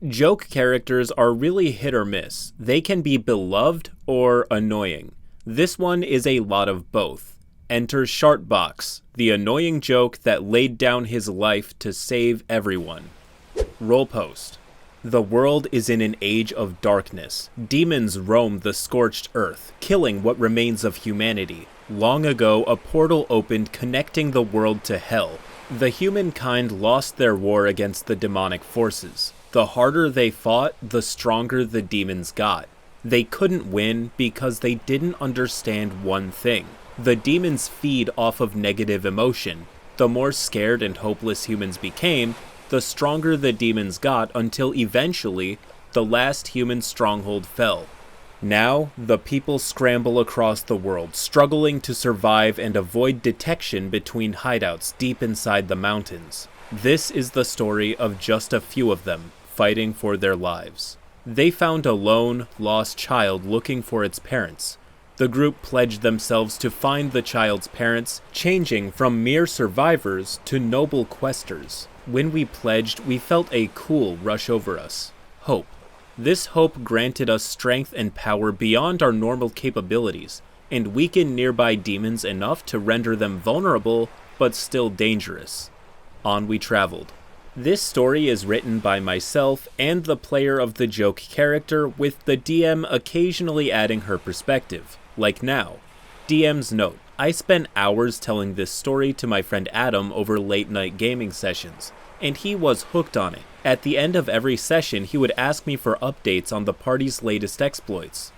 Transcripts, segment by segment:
Joke characters are really hit or miss. They can be beloved or annoying. This one is a lot of both. Enter Shartbox, the annoying joke that laid down his life to save everyone. Role post. The world is in an age of darkness. Demons roam the scorched earth, killing what remains of humanity. Long ago, a portal opened connecting the world to hell. The humankind lost their war against the demonic forces. The harder they fought, the stronger the demons got. They couldn't win because they didn't understand one thing. The demons feed off of negative emotion. The more scared and hopeless humans became, the stronger the demons got until eventually, the last human stronghold fell. Now, the people scramble across the world, struggling to survive and avoid detection between hideouts deep inside the mountains. This is the story of just a few of them, fighting for their lives. They found a lone, lost child looking for its parents. The group pledged themselves to find the child's parents, changing from mere survivors to noble questers. When we pledged, we felt a cool rush over us. Hope. This hope granted us strength and power beyond our normal capabilities, and weakened nearby demons enough to render them vulnerable, but still dangerous. On we traveled. This story is written by myself and the player of the joke character, with the DM occasionally adding her perspective, like now. DM's note: I spent hours telling this story to my friend Adam over late-night gaming sessions, and he was hooked on it. At the end of every session, he would ask me for updates on the party's latest exploits.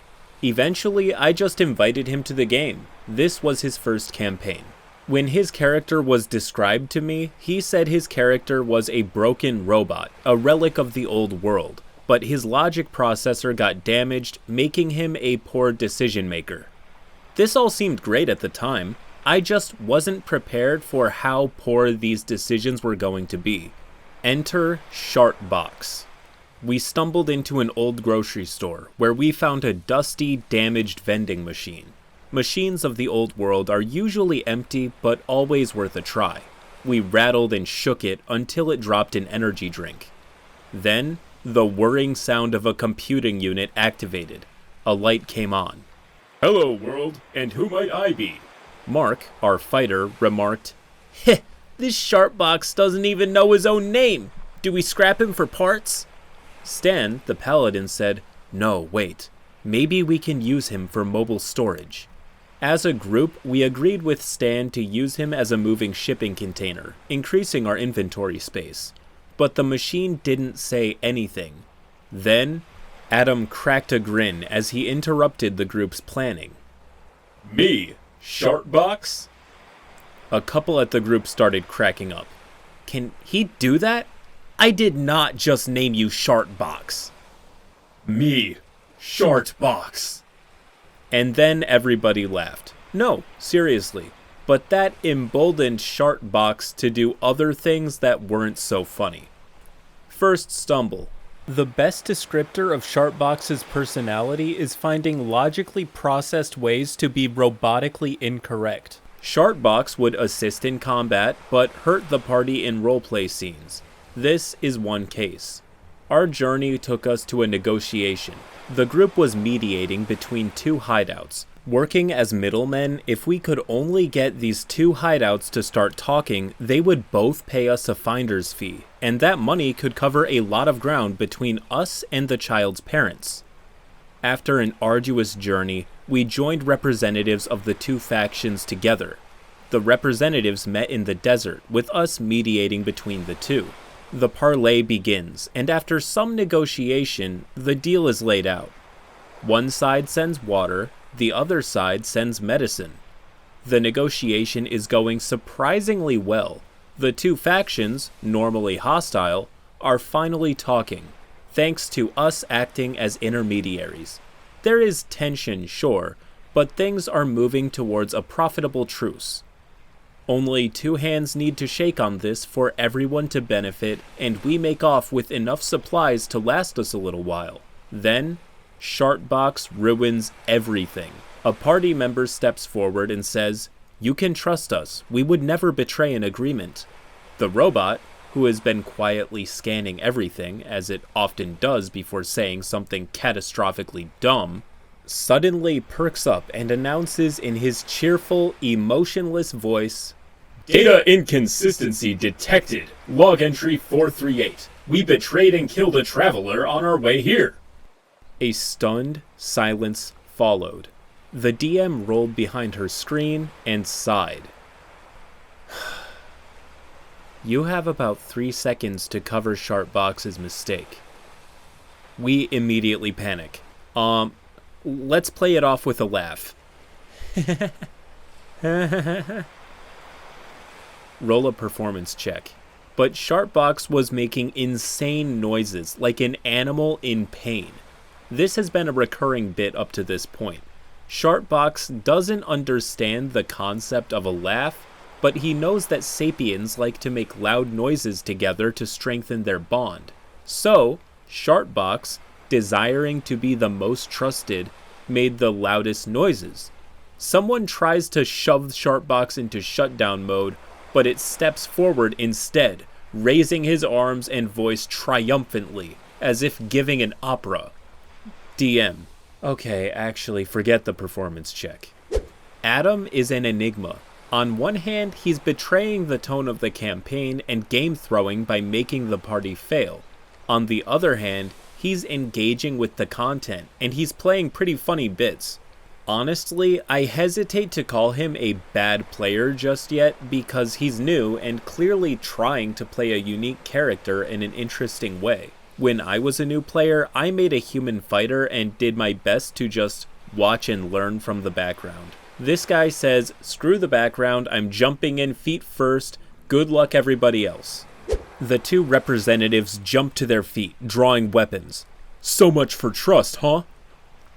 Eventually, I just invited him to the game. This was his first campaign. When his character was described to me, he said his character was a broken robot, a relic of the old world, but his logic processor got damaged, making him a poor decision maker. This all seemed great at the time. I just wasn't prepared for how poor these decisions were going to be. Enter Shartbox. We stumbled into an old grocery store, where we found a dusty, damaged vending machine. Machines of the old world are usually empty, but always worth a try. We rattled and shook it until it dropped an energy drink. Then, the whirring sound of a computing unit activated. A light came on. Hello, world, and who might I be? Mark, our fighter, remarked, "Heh, this Shartbox doesn't even know his own name. Do we scrap him for parts?" Stan, the paladin, said, "No, wait. Maybe we can use him for mobile storage." As a group, we agreed with Stan to use him as a moving shipping container, increasing our inventory space. But the machine didn't say anything. Then, Adam cracked a grin as he interrupted the group's planning. Me? Shartbox? A couple at the group started cracking up. Can he do that? I did not just name you Shartbox. Me? Shartbox. And then everybody laughed. No, seriously. But that emboldened Shartbox to do other things that weren't so funny. First stumble. The best descriptor of Shartbox's personality is finding logically processed ways to be robotically incorrect. Shartbox would assist in combat, but hurt the party in roleplay scenes. This is one case. Our journey took us to a negotiation. The group was mediating between two hideouts. Working as middlemen, if we could only get these two hideouts to start talking, they would both pay us a finder's fee, and that money could cover a lot of ground between us and the child's parents. After an arduous journey, we joined representatives of the two factions together. The representatives met in the desert, with us mediating between the two. The parley begins, and after some negotiation, the deal is laid out. One side sends water, the other side sends medicine. The negotiation is going surprisingly well. The two factions, normally hostile, are finally talking, thanks to us acting as intermediaries. There is tension, sure, but things are moving towards a profitable truce. Only two hands need to shake on this for everyone to benefit, and we make off with enough supplies to last us a little while. Then, Shartbox ruins everything. A party member steps forward and says, "You can trust us, we would never betray an agreement." The robot, who has been quietly scanning everything, as it often does before saying something catastrophically dumb, suddenly perks up and announces in his cheerful, emotionless voice, Data inconsistency detected. Log entry 438. We betrayed and killed a traveler on our way here. A stunned silence followed. The DM rolled behind her screen and sighed. You have about 3 seconds to cover Sharpbox's mistake. We immediately panic. Let's play it off with a laugh. Roll a performance check. But Sharpbox was making insane noises, like an animal in pain. This has been a recurring bit up to this point. Sharpbox doesn't understand the concept of a laugh, but he knows that sapiens like to make loud noises together to strengthen their bond. So, Sharpbox, desiring to be the most trusted, made the loudest noises. Someone tries to shove Sharpbox into shutdown mode, but it steps forward instead, raising his arms and voice triumphantly, as if giving an opera. DM. Okay, actually, forget the performance check. Adam is an enigma. On one hand, he's betraying the tone of the campaign and game throwing by making the party fail. On the other hand, he's engaging with the content, and he's playing pretty funny bits. Honestly, I hesitate to call him a bad player just yet because he's new and clearly trying to play a unique character in an interesting way. When I was a new player, I made a human fighter and did my best to just watch and learn from the background. This guy says, screw the background, I'm jumping in feet first, good luck everybody else. The two representatives jump to their feet, drawing weapons. So much for trust, huh?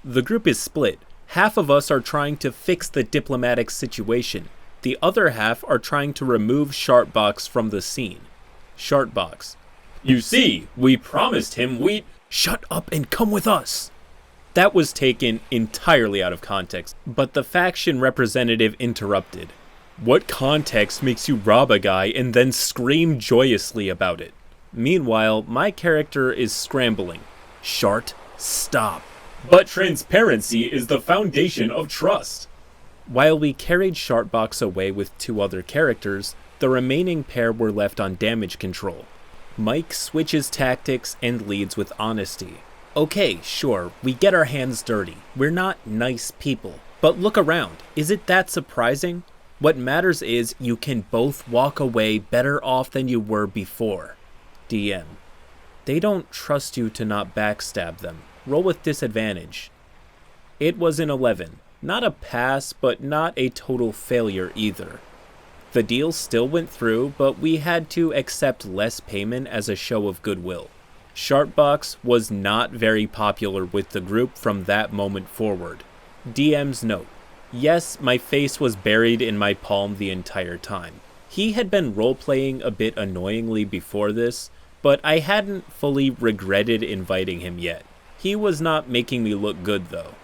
The group is split. Half of us are trying to fix the diplomatic situation. The other half are trying to remove Sharpbox from the scene. Sharpbox. You see, we promised him we'd... Shut up and come with us! That was taken entirely out of context, but the faction representative interrupted. What context makes you rob a guy and then scream joyously about it? Meanwhile, my character is scrambling. Shart, stop. But transparency is the foundation of trust. While we carried Sharpbox away with 2 other characters, the remaining pair were left on damage control. Mike switches tactics and leads with honesty. Okay, sure, we get our hands dirty. We're not nice people. But look around. Is it that surprising? What matters is you can both walk away better off than you were before. DM. They don't trust you to not backstab them. Roll with disadvantage. It was an 11. Not a pass, but not a total failure either. The deal still went through, but we had to accept less payment as a show of goodwill. Sharpbox was not very popular with the group from that moment forward. DM's note. Yes, my face was buried in my palm the entire time. He had been role-playing a bit annoyingly before this, but I hadn't fully regretted inviting him yet. He was not making me look good though.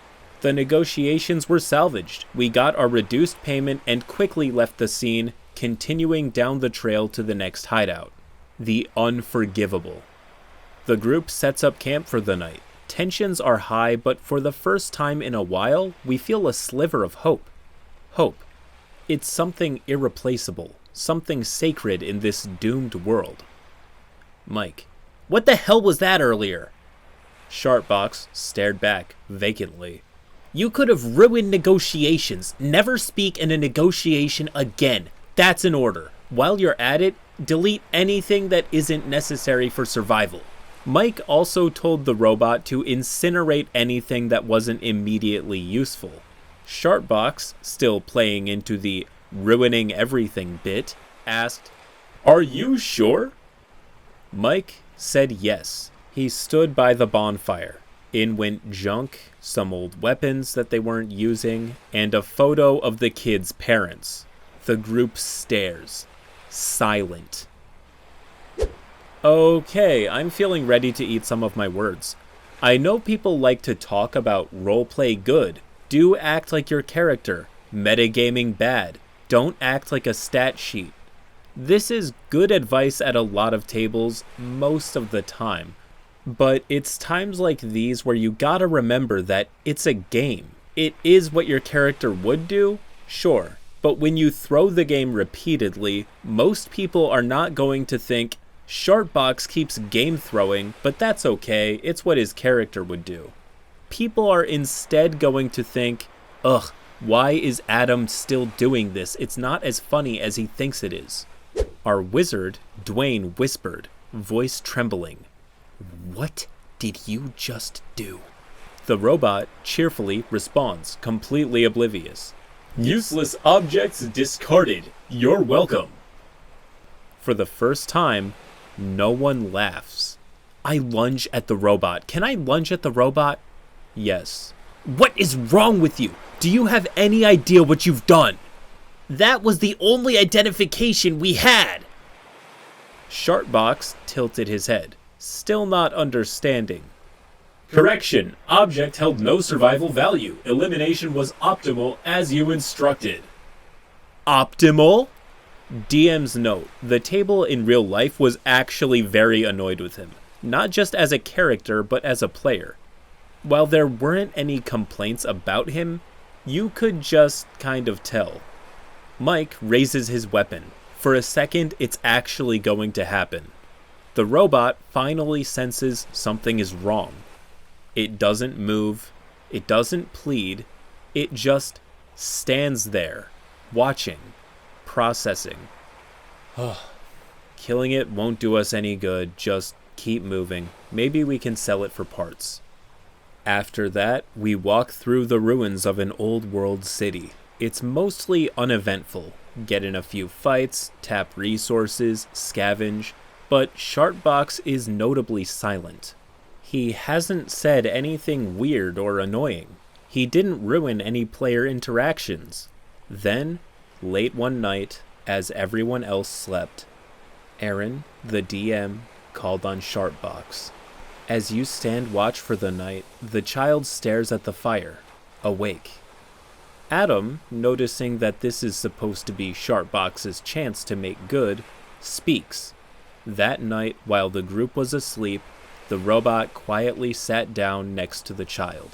The negotiations were salvaged. We got our reduced payment and quickly left the scene, continuing down the trail to the next hideout. The unforgivable. The group sets up camp for the night. Tensions are high, but for the first time in a while, we feel a sliver of hope. Hope. It's something irreplaceable, something sacred in this doomed world. Mike. What the hell was that earlier? Sharpbox stared back vacantly. You could have ruined negotiations. Never speak in a negotiation again. That's an order. While you're at it, delete anything that isn't necessary for survival. Mike also told the robot to incinerate anything that wasn't immediately useful. Sharpbox, still playing into the ruining everything bit, asked, Are you sure? Mike said yes. He stood by the bonfire. In went junk, some old weapons that they weren't using, and a photo of the kids' parents. The group stares. Silent. Okay, I'm feeling ready to eat some of my words. I know people like to talk about roleplay good. Do act like your character. Metagaming bad. Don't act like a stat sheet. This is good advice at a lot of tables most of the time, but it's times like these where you gotta remember that it's a game. It is what your character would do, sure, but when you throw the game repeatedly, most people are not going to think, Sharpbox keeps game throwing, but that's okay, it's what his character would do. People are instead going to think, ugh, why is Adam still doing this? It's not as funny as he thinks it is. Our wizard, Dwayne, whispered, voice trembling, "What did you just do?" The robot cheerfully responds, completely oblivious. Useless objects discarded. You're welcome. For the first time, no one laughs. I lunge at the robot. Can I lunge at the robot? Yes. What is wrong with you? Do you have any idea what you've done? That was the only identification we had. Sharpbox tilted his head, still not understanding. Correction. Object held no survival value. Elimination was optimal as you instructed. Optimal? DM's note, the table in real life was actually very annoyed with him, not just as a character, but as a player. While there weren't any complaints about him, you could just kind of tell. Mike raises his weapon. For a second, it's actually going to happen. The robot finally senses something is wrong. It doesn't move, it doesn't plead, it just stands there, watching, processing. Killing it won't do us any good, just keep moving. Maybe we can sell it for parts. After that, we walk through the ruins of an old world city. It's mostly uneventful. Get in a few fights, tap resources, scavenge, but Sharpbox is notably silent. He hasn't said anything weird or annoying. He didn't ruin any player interactions. Then, late one night, as everyone else slept, Aaron, the DM, called on Sharpbox. As you stand watch for the night, the child stares at the fire, awake. Adam, noticing that this is supposed to be Sharpbox's chance to make good, speaks. That night, while the group was asleep, the robot quietly sat down next to the child.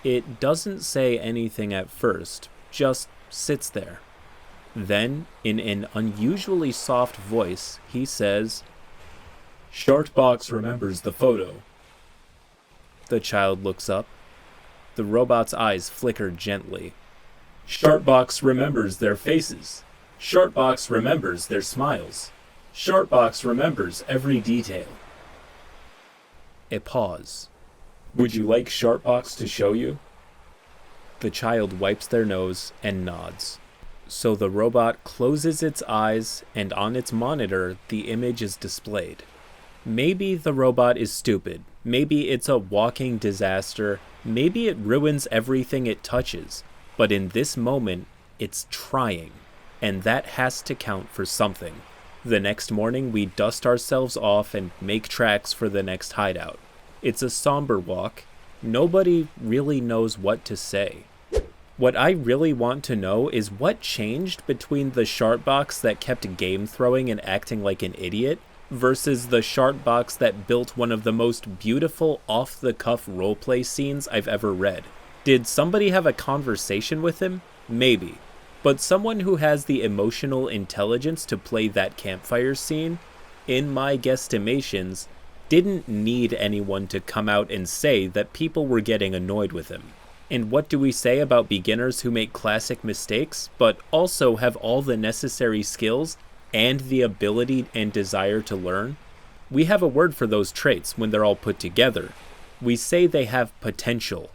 It doesn't say anything at first, just sits there. Then, in an unusually soft voice, he says, Sharpbox remembers the photo. The child looks up. The robot's eyes flicker gently. Sharpbox remembers their faces. Sharpbox remembers their smiles. Sharpbox remembers every detail. A pause. Would you like Sharpbox to show you? The child wipes their nose and nods. So the robot closes its eyes, and on its monitor, the image is displayed. Maybe the robot is stupid. Maybe it's a walking disaster. Maybe it ruins everything it touches. But in this moment, it's trying. And that has to count for something. The next morning, we dust ourselves off and make tracks for the next hideout. It's a somber walk. Nobody really knows what to say. What I really want to know is what changed between the Sharpbox that kept game throwing and acting like an idiot versus the Sharpbox that built one of the most beautiful off-the-cuff roleplay scenes I've ever read. Did somebody have a conversation with him? Maybe. But someone who has the emotional intelligence to play that campfire scene, in my guesstimations, didn't need anyone to come out and say that people were getting annoyed with him. And what do we say about beginners who make classic mistakes, but also have all the necessary skills and the ability and desire to learn? We have a word for those traits when they're all put together. We say they have potential.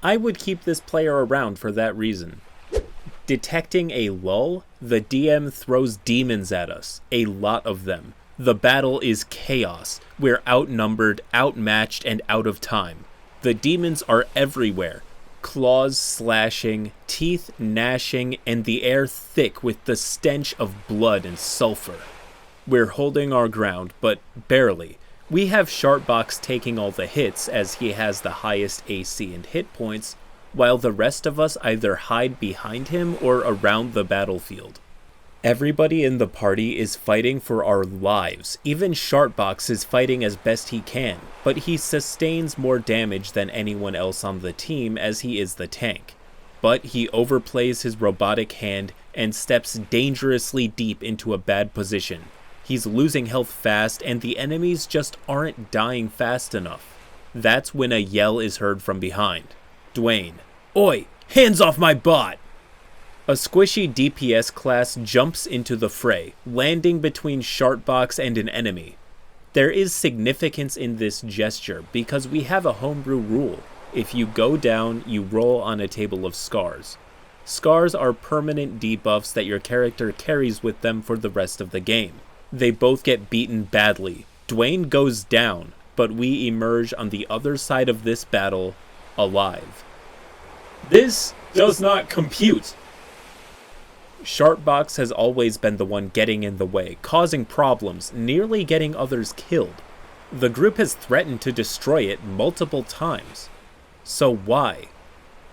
I would keep this player around for that reason. Detecting a lull, the DM throws demons at us, a lot of them. The battle is chaos. We're outnumbered, outmatched, and out of time. The demons are everywhere. Claws slashing, teeth gnashing, and the air thick with the stench of blood and sulfur. We're holding our ground, but barely. We have Sharpbox taking all the hits as he has the highest AC and hit points, while the rest of us either hide behind him or around the battlefield. Everybody in the party is fighting for our lives. Even Sharpbox is fighting as best he can, but he sustains more damage than anyone else on the team as he is the tank. But he overplays his robotic hand and steps dangerously deep into a bad position. He's losing health fast and the enemies just aren't dying fast enough. That's when a yell is heard from behind. Dwayne, "Oi, hands off my bot!" A squishy DPS class jumps into the fray, landing between Sharpbox and an enemy. There is significance in this gesture because we have a homebrew rule. If you go down, you roll on a table of scars. Scars are permanent debuffs that your character carries with them for the rest of the game. They both get beaten badly. Dwayne goes down, but we emerge on the other side of this battle alive. This does not compute. Sharpbox has always been the one getting in the way, causing problems, nearly getting others killed. The group has threatened to destroy it multiple times. So why?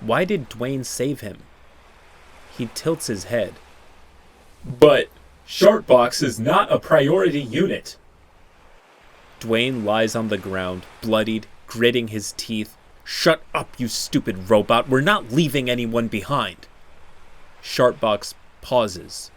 Why did Dwayne save him? He tilts his head. But Sharpbox is not a priority unit. Dwayne lies on the ground, bloodied, gritting his teeth. "Shut up, you stupid robot. We're not leaving anyone behind." Sharpbox pauses.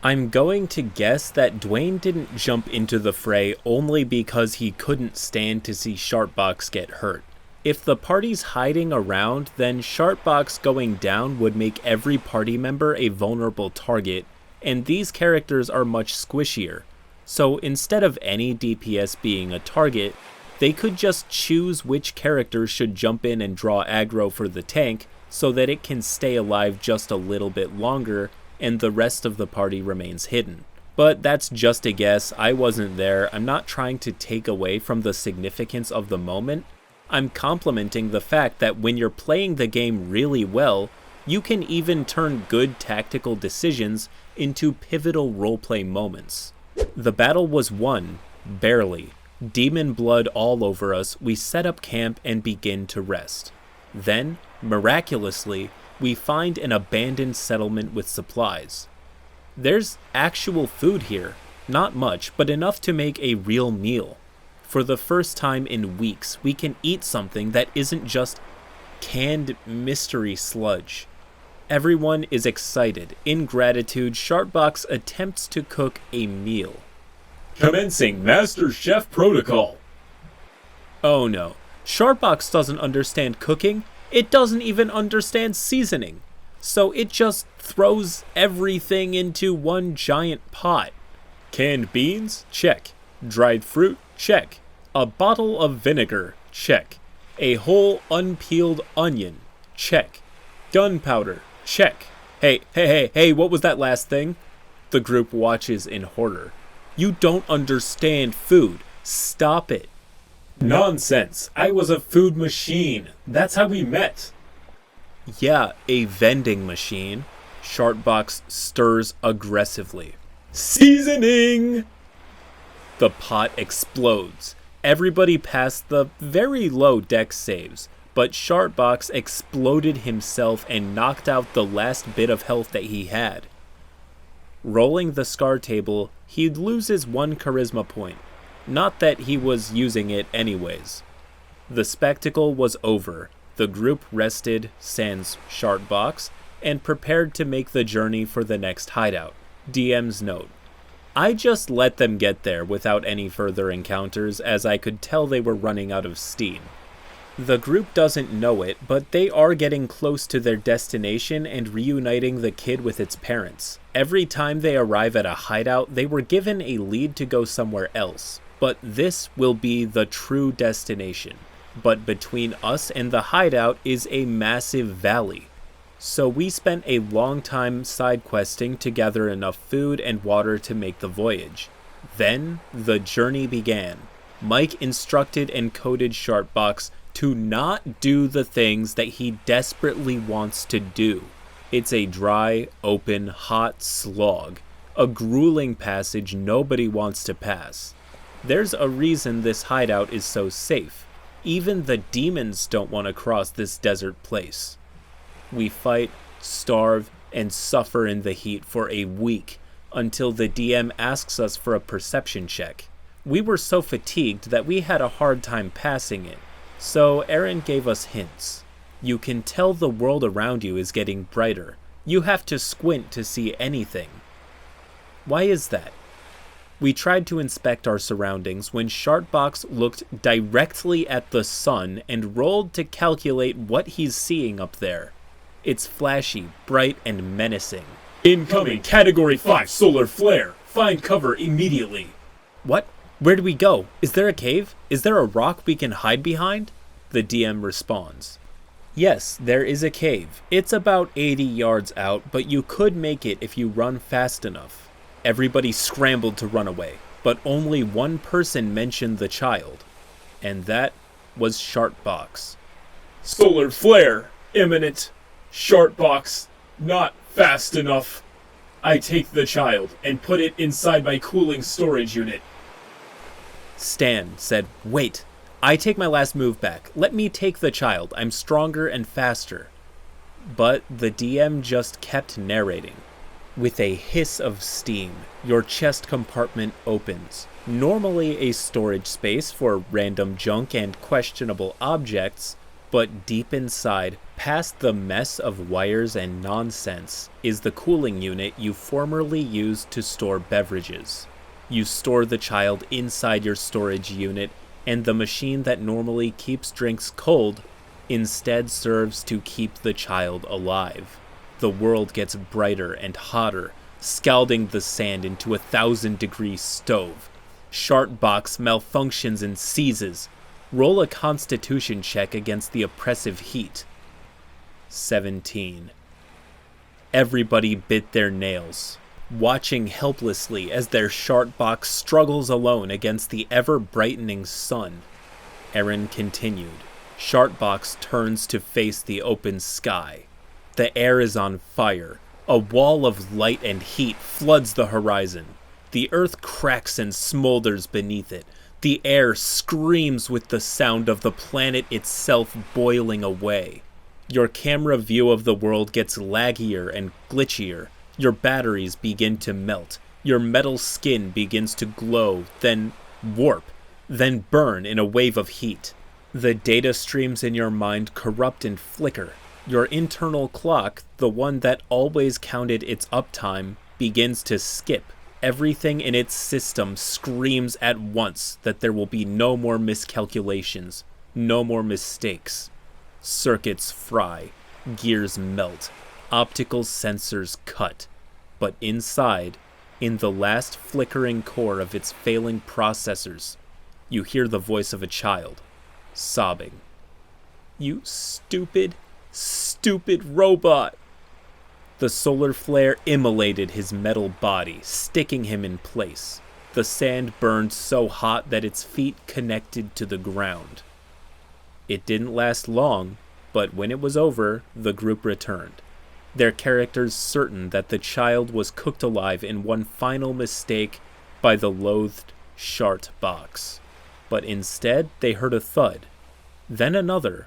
I'm going to guess that Dwayne didn't jump into the fray only because he couldn't stand to see Sharpbox get hurt. If the party's hiding around, then Sharpbox going down would make every party member a vulnerable target, and these characters are much squishier. So instead of any DPS being a target, they could just choose which character should jump in and draw aggro for the tank so that it can stay alive just a little bit longer and the rest of the party remains hidden. But that's just a guess. I wasn't there. I'm not trying to take away from the significance of the moment. I'm complimenting the fact that when you're playing the game really well, you can even turn good tactical decisions into pivotal roleplay moments. The battle was won, barely. Demon blood all over us, we set up camp and begin to rest. Then, miraculously, we find an abandoned settlement with supplies. There's actual food here, not much, but enough to make a real meal. For the first time in weeks, we can eat something that isn't just canned mystery sludge. Everyone is excited. In gratitude, Sharpbox attempts to cook a meal. Commencing Master Chef Protocol. Oh no, Sharpbox doesn't understand cooking. It doesn't even understand seasoning. So it just throws everything into one giant pot. Canned beans? Check. Dried fruit? Check. A bottle of vinegar? Check. A whole unpeeled onion? Check. Gunpowder? Check. Hey, what was that last thing? The group watches in horror. You don't understand food. Stop it. Nonsense. I was a food machine. That's how we met. Yeah, a vending machine. Sharpbox stirs aggressively. Seasoning! The pot explodes. Everybody passed the very low dex saves, but Sharpbox exploded himself and knocked out the last bit of health that he had. Rolling the scar table, he loses 1 charisma point. Not that he was using it anyways. The spectacle was over. The group rested, sans Sharpbox, and prepared to make the journey for the next hideout. DM's note. I just let them get there without any further encounters, as I could tell they were running out of steam. The group doesn't know it, but they are getting close to their destination and reuniting the kid with its parents. Every time they arrive at a hideout, they were given a lead to go somewhere else. But this will be the true destination. But between us and the hideout is a massive valley. So we spent a long time side questing to gather enough food and water to make the voyage. Then the journey began. Mike instructed and coded Sharpbox to not do the things that he desperately wants to do. It's a dry, open, hot slog. A grueling passage nobody wants to pass. There's a reason this hideout is so safe. Even the demons don't want to cross this desert place. We fight, starve, and suffer in the heat for a week, until the DM asks us for a perception check. We were so fatigued that we had a hard time passing it, so Aaron gave us hints. You can tell the world around you is getting brighter. You have to squint to see anything. Why is that? We tried to inspect our surroundings when Shartbox looked directly at the sun and rolled to calculate what he's seeing up there. It's flashy, bright, and menacing. Incoming Category 5 solar flare. Find cover immediately. What? Where do we go? Is there a cave? Is there a rock we can hide behind? The DM responds. Yes, there is a cave. It's about 80 yards out, but you could make it if you run fast enough. Everybody scrambled to run away, but only one person mentioned the child, and that was Shartbox. Solar flare imminent. Shartbox not fast enough. I take the child and put it inside my cooling storage unit. Stan said, "Wait, I take my last move back. Let me take the child. I'm stronger and faster." But the DM just kept narrating. With a hiss of steam, your chest compartment opens. Normally a storage space for random junk and questionable objects, but deep inside, past the mess of wires and nonsense, is the cooling unit you formerly used to store beverages. You store the child inside your storage unit, and the machine that normally keeps drinks cold instead serves to keep the child alive. The world gets brighter and hotter, scalding the sand into a 1,000-degree stove. Shartbox malfunctions and seizes. Roll a constitution check against the oppressive heat. 17. Everybody bit their nails, watching helplessly as their Shartbox struggles alone against the ever-brightening sun. Aaron continued. Shartbox turns to face the open sky. The air is on fire. A wall of light and heat floods the horizon. The earth cracks and smolders beneath it. The air screams with the sound of the planet itself boiling away. Your camera view of the world gets laggier and glitchier. Your batteries begin to melt. Your metal skin begins to glow, then warp, then burn in a wave of heat. The data streams in your mind corrupt and flicker. Your internal clock, the one that always counted its uptime, begins to skip. Everything in its system screams at once that there will be no more miscalculations, no more mistakes. Circuits fry, gears melt, optical sensors cut. But inside, in the last flickering core of its failing processors, you hear the voice of a child, sobbing. "You stupid robot!" The solar flare immolated his metal body, sticking him in place. The sand burned so hot that its feet connected to the ground. It didn't last long, but when it was over, the group returned. Their characters certain that the child was cooked alive in one final mistake by the loathed Shartbox. But instead, they heard a thud. Then another.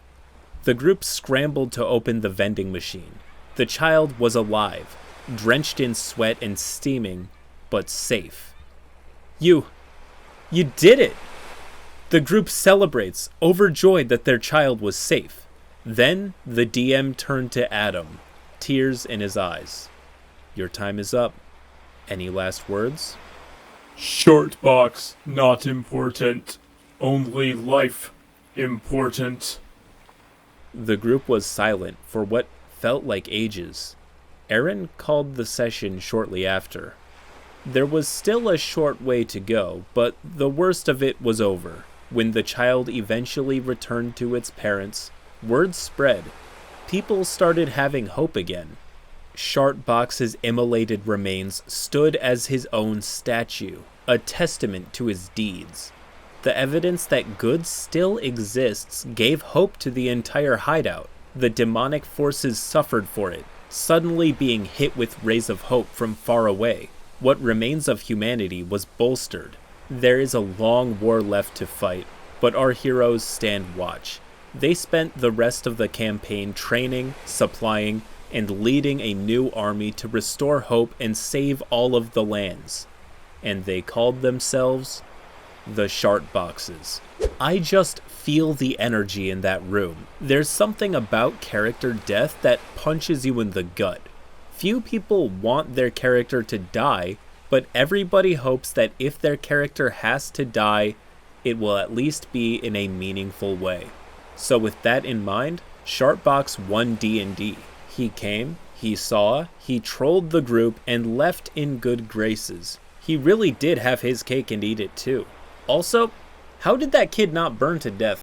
The group scrambled to open the vending machine. The child was alive, drenched in sweat and steaming, but safe. You did it! The group celebrates, overjoyed that their child was safe. Then the DM turned to Adam, tears in his eyes. "Your time is up. Any last words?" Shartbox not important. Only life important. The group was silent for what felt like ages. Aaron called the session shortly after. There was still a short way to go, but the worst of it was over. When the child eventually returned to its parents, word spread. People started having hope again. Shartbox's immolated remains stood as his own statue, a testament to his deeds. The evidence that good still exists gave hope to the entire hideout. The demonic forces suffered for it, suddenly being hit with rays of hope from far away. What remains of humanity was bolstered. There is a long war left to fight, but our heroes stand watch. They spent the rest of the campaign training, supplying, and leading a new army to restore hope and save all of the lands. And they called themselves the Shartboxes. I just feel the energy in that room. There's something about character death that punches you in the gut. Few people want their character to die, but everybody hopes that if their character has to die, it will at least be in a meaningful way. So with that in mind, Shartbox won D&D. He came, he saw, he trolled the group, and left in good graces. He really did have his cake and eat it too. Also, how did that kid not burn to death?